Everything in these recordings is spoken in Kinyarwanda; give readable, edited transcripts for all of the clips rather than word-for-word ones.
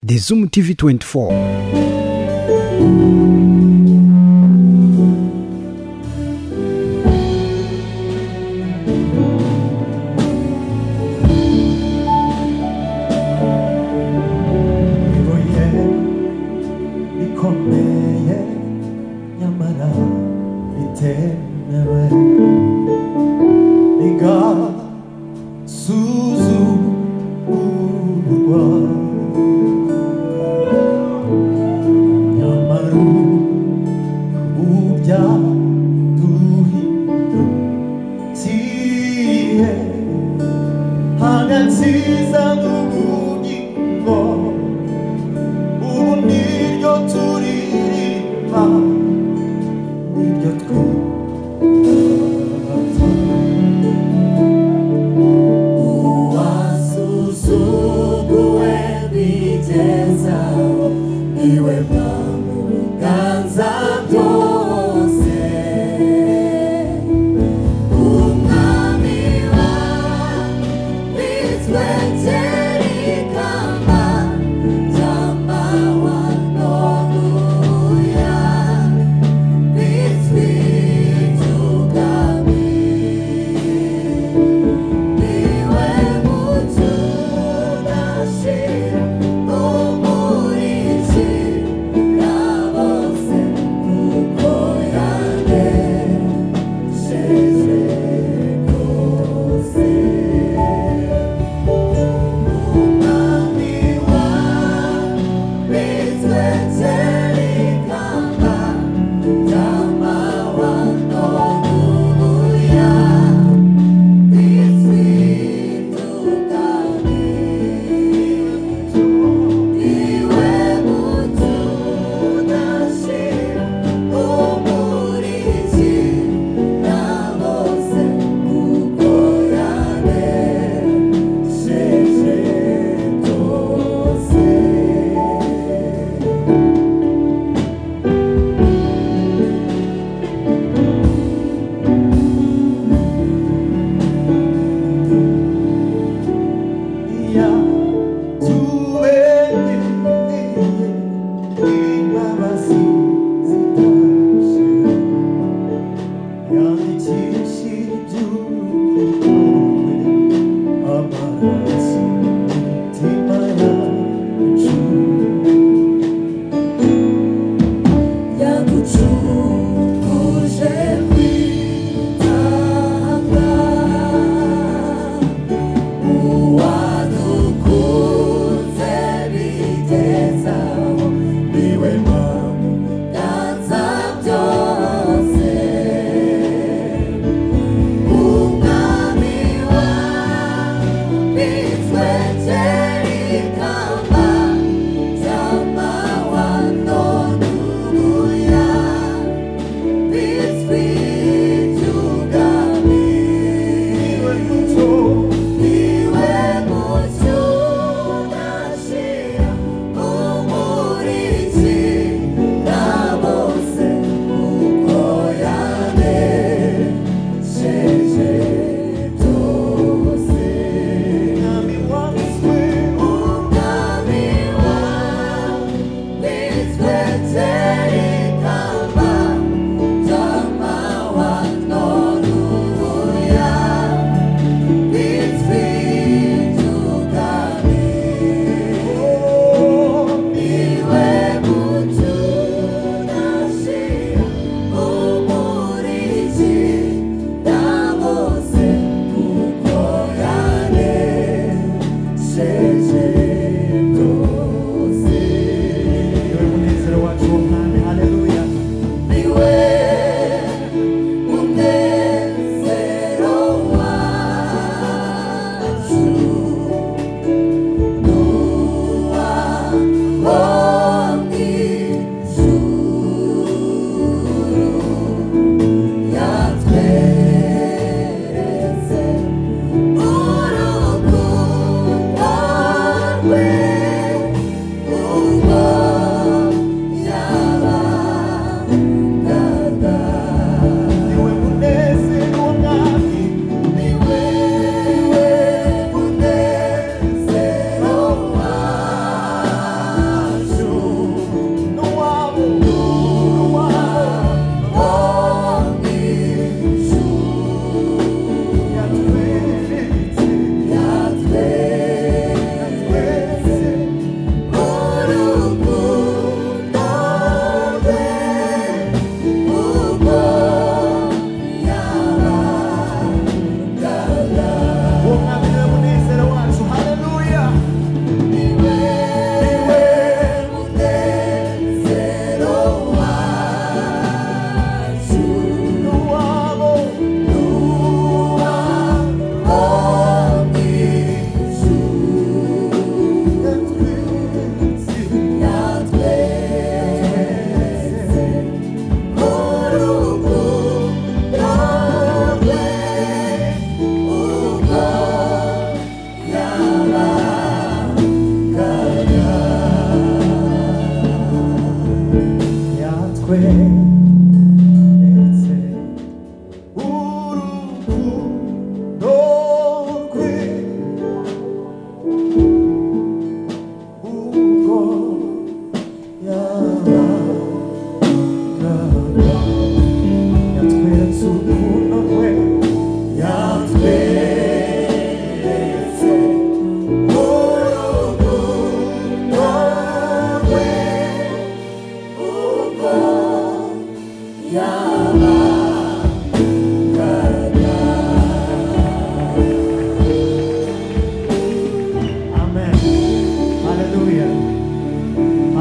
The Zoom TV 24.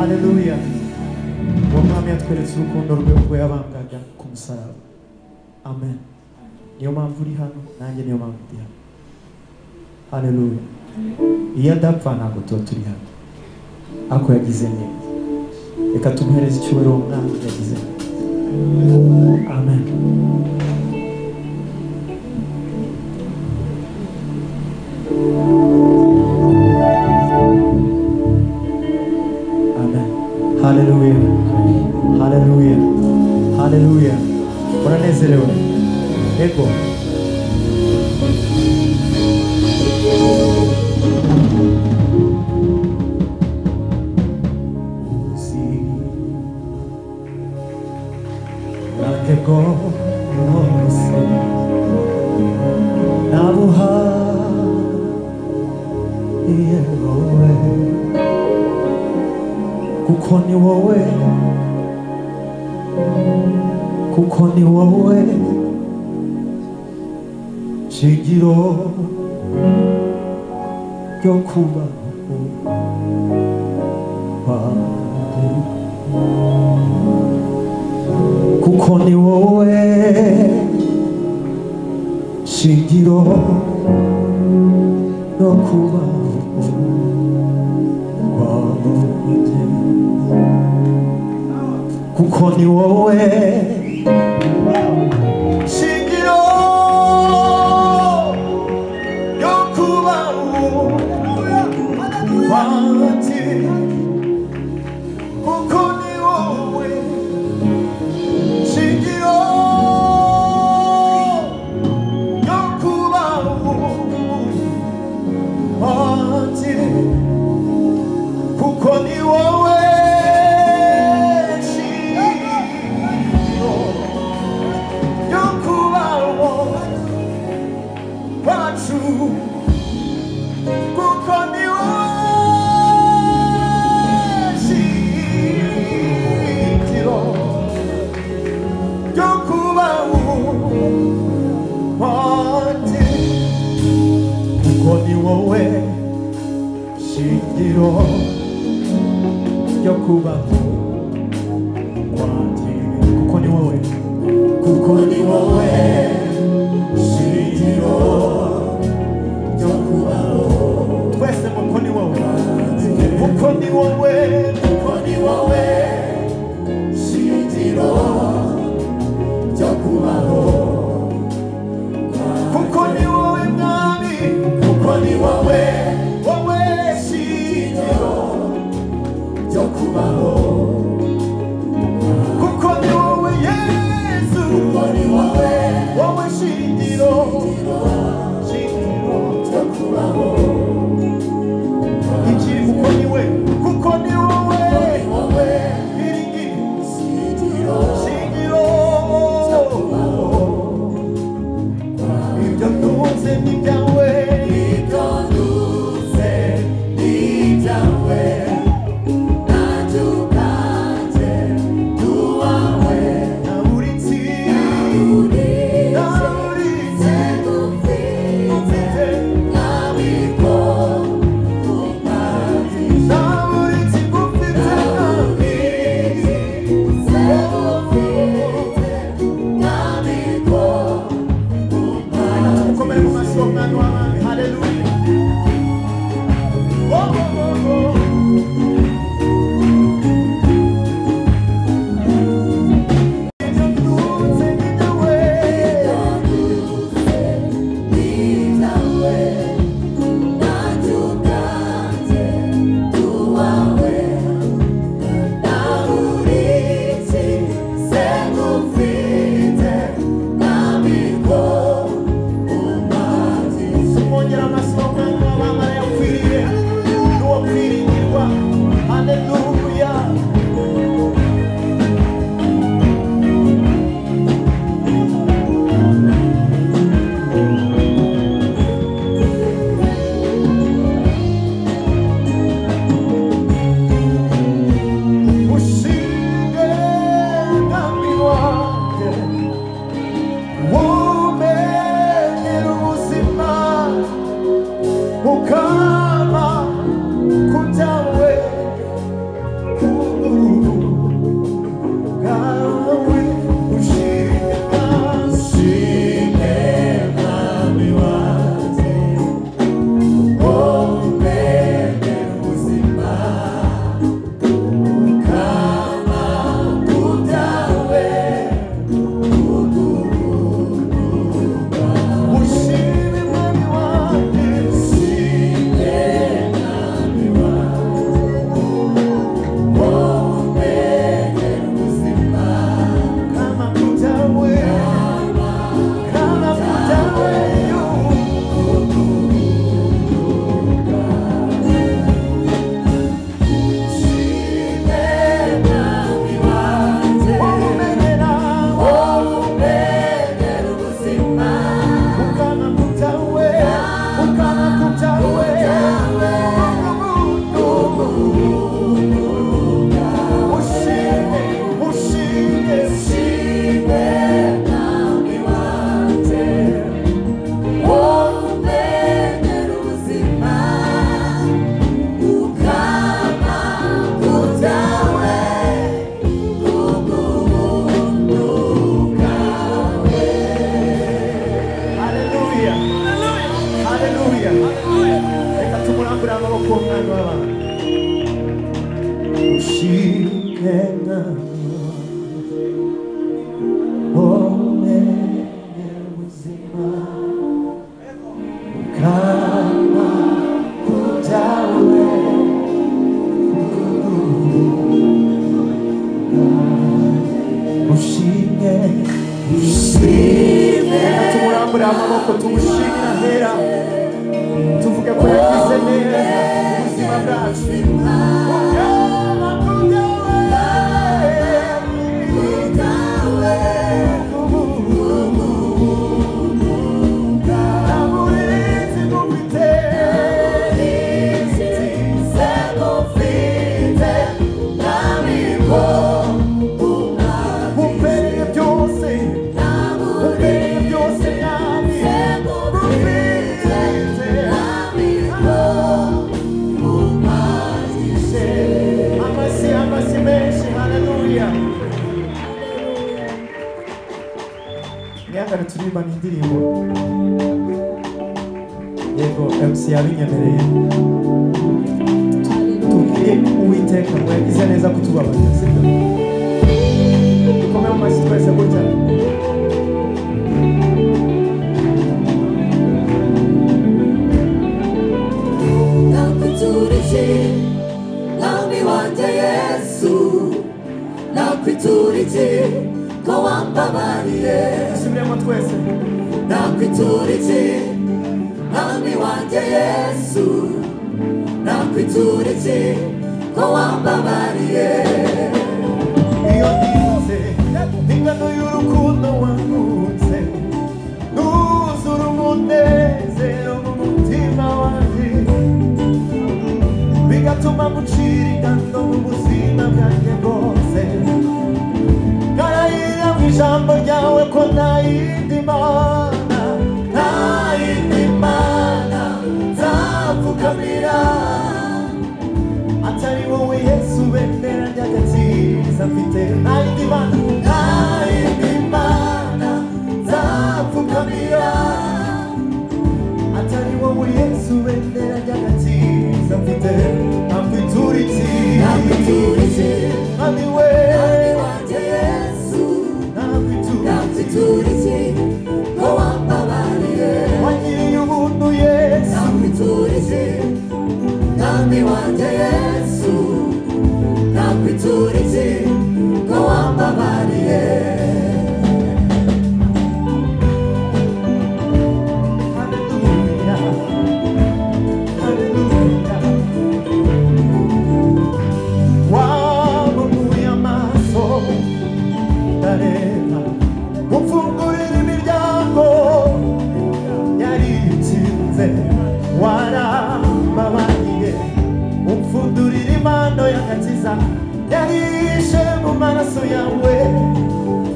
haleluya uwo mwami yatweretse urukundo rwe ubwo yabambwaga ku musaraba amen niyo mpamvu uri hano nanjye niyo mpamvu ndi hano haleluya iyo adapfa ntabwo tuba turi hano ariko yagize neza reka tumuhereze icyubahiro uwo mwami yagize neza amen Hallelujah. Hallelujah. Hallelujah. Uranezerewe. Ego. Ego. Nabuha. Kuko ni wowe shingiro ryo kubaho kwanjye kuko ni wowe shingiro ryo kubaho kwanjye kuko ni wowe shingiro yo kubaho kwanjye kuko ni wowe shingiro yo kubaho kwanjye kuko ni wowe shingiro ryo kubaho kwanjye kuko ni wowe shingiro ryo kubaho twese kuko ni wowe shingiro ryo kubaho kuko ni wowe mwami kuko ni wowe kubaho kuko ni wowe Yesu kuko ni wowe shingiro ryo kubaho ikiri kuko ni wowe shingiro ryo kubaho ibyo ntunze ni byawe ushimena omenye ubuzima ukama kujawe ushime tumurambure amaboko tumushimira hera tuvuge ko yagize neza ubuzima bwacu turirimba indirimbo yego MC yabinyemereye tubwire Uwiteka ngo yagize neza kutubabarira sibyo dukomeye mu mashyi twese gutya nakwiturije nami wanje Yesu nakwiturije ko wambabariye subiremo twese nakwiturije nami wanje Yesu nakwiturije ko wambabariye iyo nibutse ingano y'urukundo wankunze nuzura umunezero mu mutima wanjye bigatuma ngucira ingando mu buzima bwanjye bwose ngarahirira mu ijambo ryawe ko nta yindi mana nzapfukamira atari wowe Yesu bendera ry'agakiza mfite nta yindi mana nzapfukamira atari wowe Yesu bendera ry'agakiza mfite nakwiturije nami we wanje Yesu nakwiturije ko wambabariye wangiriye ubuntu Yesu nakwiturije nami wanje Yesu nakwiturije ko wambabariye haleluya haleluya wabumuye amaso ndareba umfungurira imiryango yari ikinze warambabariye umfundurira impano y'agakiza yarishe mu maraso yawe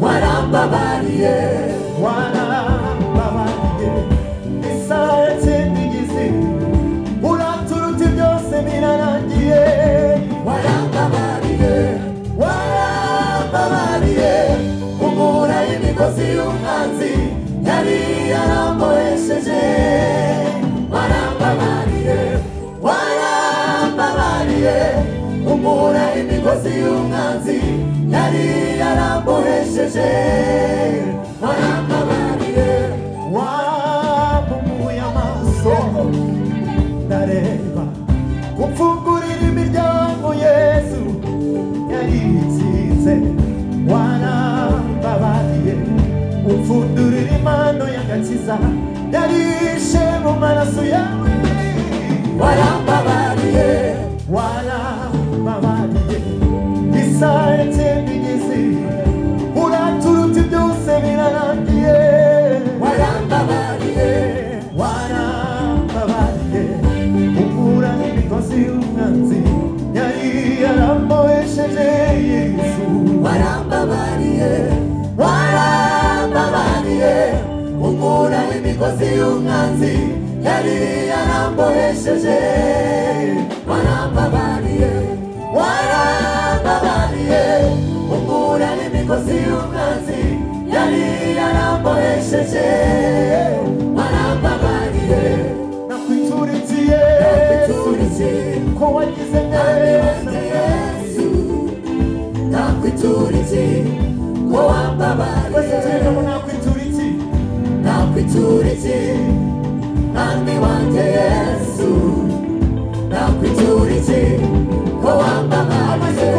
warambabariye warambabariye isaha yacendigize uraturuta byose birarangiye warambabariye umura imigozi y'umwanzi yari yarambohesheje warambabariye umura imigozi y'umwanzi yari yarambohesheje warambabariye wabumuye amaso ndareba umfungurira imiryango Yesu yari ikinze warambabariye umfundurira impano y'agakiza yarishe mu maraso yawe warambabariye isaha yacendigize uraturuta byose birarangiye warambabariye umura imigozi y'umwanzi yari yarambohesheje Yesu warambabariye umura imigozi y'umwanzi yari yarambohesheje warambabariye umura imigozi y'umwanzi yari yarambohesheje warambabariye nakwituriye ko wagize neza nakwitura iki mwami wanjye Yesu nakwitura iki ko wambabariye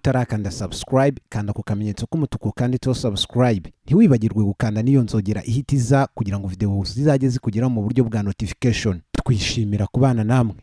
utarakanda subscribe kanda ku kamenyetso k'umutuku kandi to subscribe ntiwibagirwe gukanda niyo nzogera ihitiza kugira ngo video zizajye zikugera mu buryo bwa notification twishimira kubana namwe